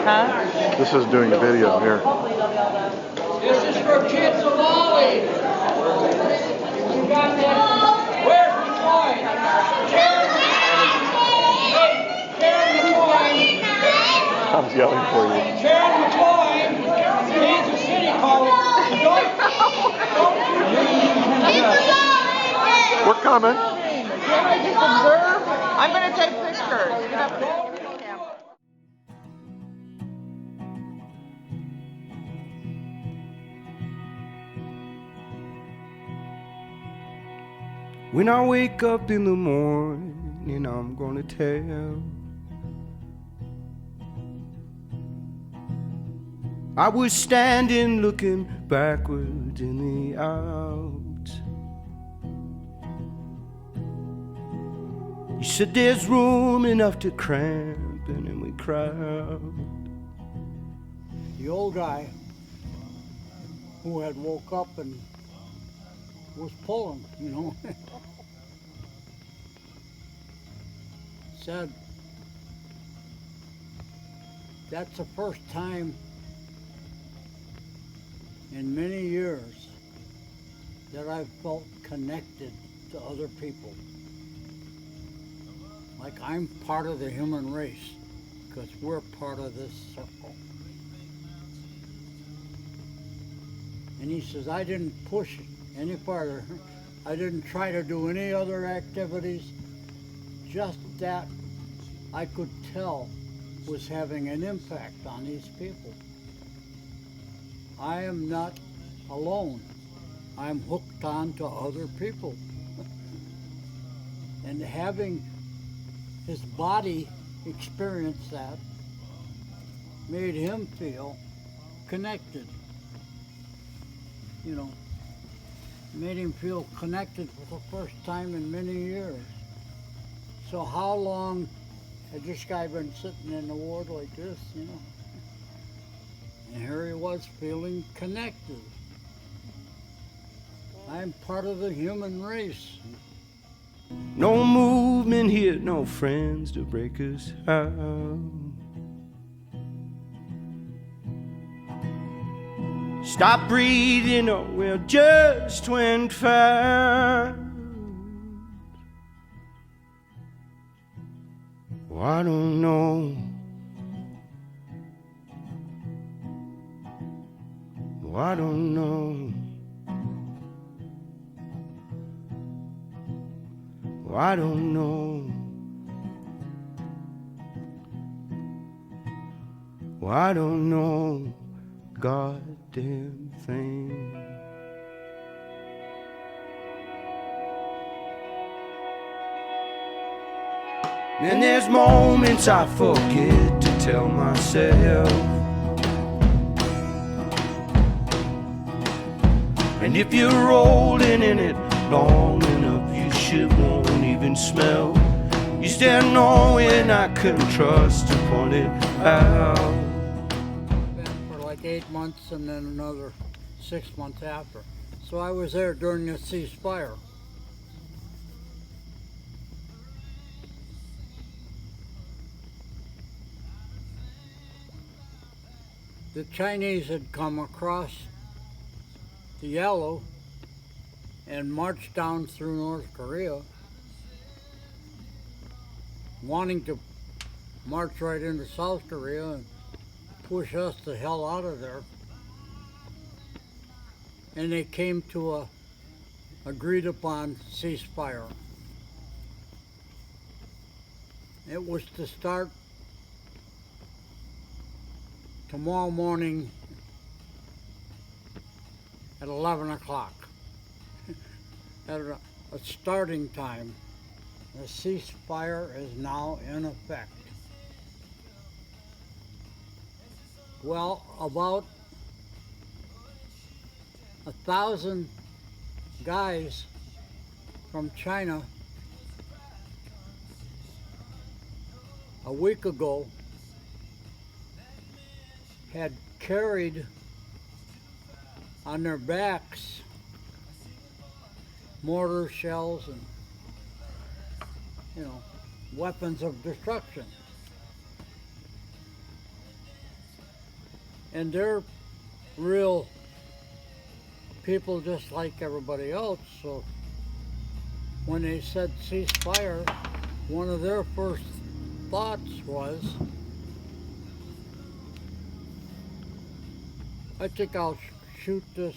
Huh? This is doing a video here. This is for kids of Ollie. You got that? Where's the coin? Karen McCoy. Tom's yelling for you. Karen McCoy. Kansas City College. We're coming. Can I just observe? I'm going to take pictures. Get up there. When I wake up in the morning, I'm gonna tell. I was standing looking backwards in the out. You said there's room enough to cramp, and then we crowd. The old guy who had woke up and was pulling, said that's the first time in many years that I've felt connected to other people. Like I'm part of the human race because we're part of this circle. And he says, I didn't push it any farther. I didn't try to do any other activities. Just that I could tell was having an impact on these people. I am not alone. I'm hooked on to other people. And having his body experience that made him feel connected. Made him feel connected for the first time in many years. So how long had this guy been sitting in the ward like this, And here he was feeling connected. I'm part of the human race. No movement here, no friends to break us out. Stop breathing, or we'll just went found. Oh, I don't know. Oh, I don't know. Oh, I don't know. Oh, I don't know. Goddamn thing. And there's moments I forget to tell myself. And if you're rolling in it long enough, you shit won't even smell. You still knowing I couldn't trust to point it out. 8 months and then another 6 months after. So I was there during the ceasefire. The Chinese had come across the Yellow and marched down through North Korea, wanting to march right into South Korea and push us the hell out of there. And they came to a agreed upon ceasefire. It was to start tomorrow morning at 11 o'clock. At a starting time. The ceasefire is now in effect. Well, about 1,000 guys from China a week ago had carried on their backs mortar shells and weapons of destruction. And they're real people just like everybody else, so when they said ceasefire, one of their first thoughts was, I think I'll shoot this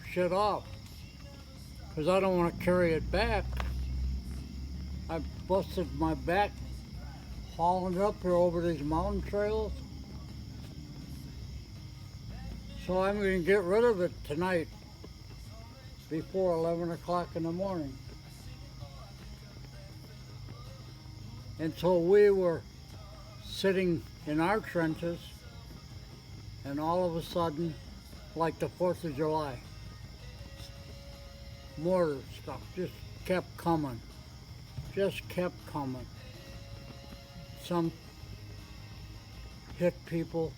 shit off, because I don't want to carry it back. I busted my back hauling it up here over these mountain trails. So I'm going to get rid of it tonight before 11 o'clock in the morning. And so we were sitting in our trenches, and all of a sudden, like the 4th of July, mortar stuff just kept coming. Just kept coming. Some hit people,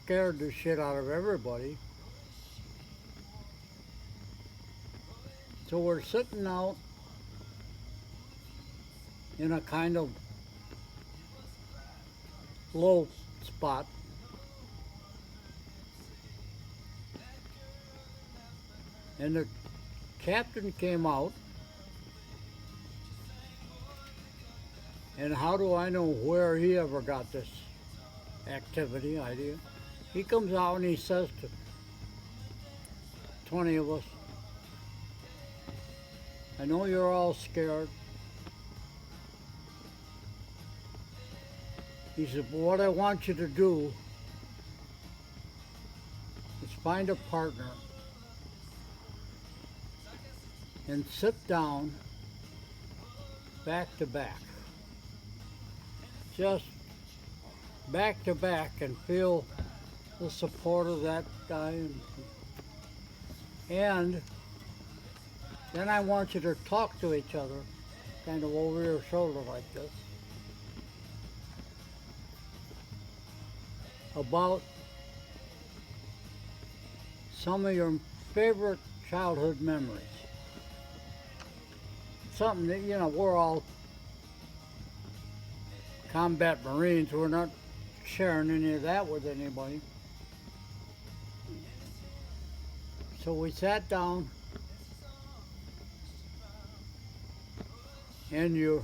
scared the shit out of everybody. So we're sitting out in a kind of low spot. And the captain came out. And how do I know where he ever got this activity idea? He comes out and he says to 20 of us, I know you're all scared. He said, but what I want you to do is find a partner and sit down back to back. Just back to back and feel the support of that guy. And then I want you to talk to each other, kind of over your shoulder like this, about some of your favorite childhood memories. Something that, we're all combat Marines, we're not sharing any of that with anybody. So we sat down, and you're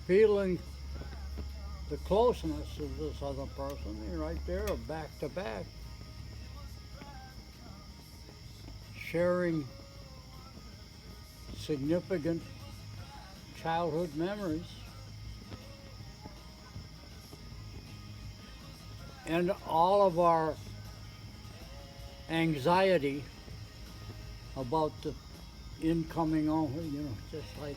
feeling the closeness of this other person. You're right there, back to back, sharing significant childhood memories. And all of our anxiety about the incoming, just like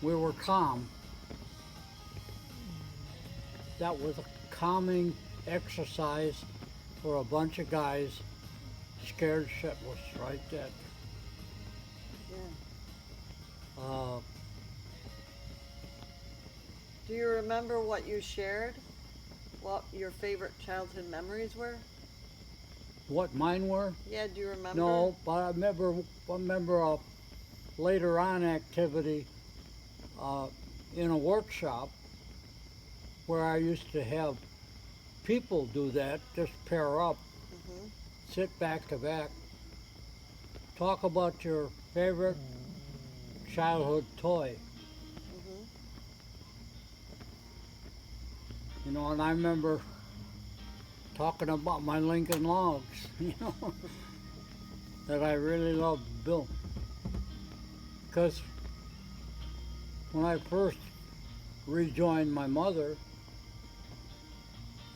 we were calm. That was a calming exercise for a bunch of guys scared shitless, right dead. Yeah. Do you remember what you shared? What your favorite childhood memories were? What mine were? Yeah, do you remember? No, but I remember a later on activity in a workshop where I used to have people do that, just pair up, sit back to back, talk about your favorite childhood toy. And I remember talking about my Lincoln Logs, that I really loved built. Because when I first rejoined my mother,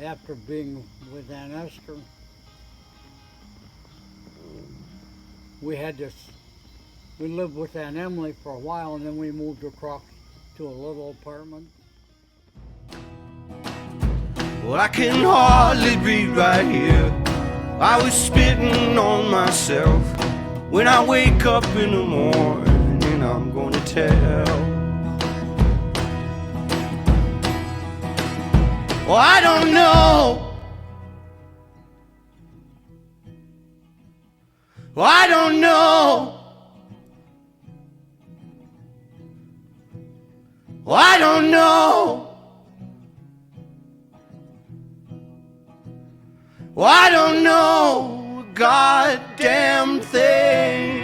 after being with Aunt Esther, we lived with Aunt Emily for a while, and then we moved across to a little apartment. Well, I can hardly breathe right here. I was spitting on myself. When I wake up in the morning, I'm gonna tell. Well, I don't know Well, I don't know. Well, I don't know. Well, I don't know a goddamn thing.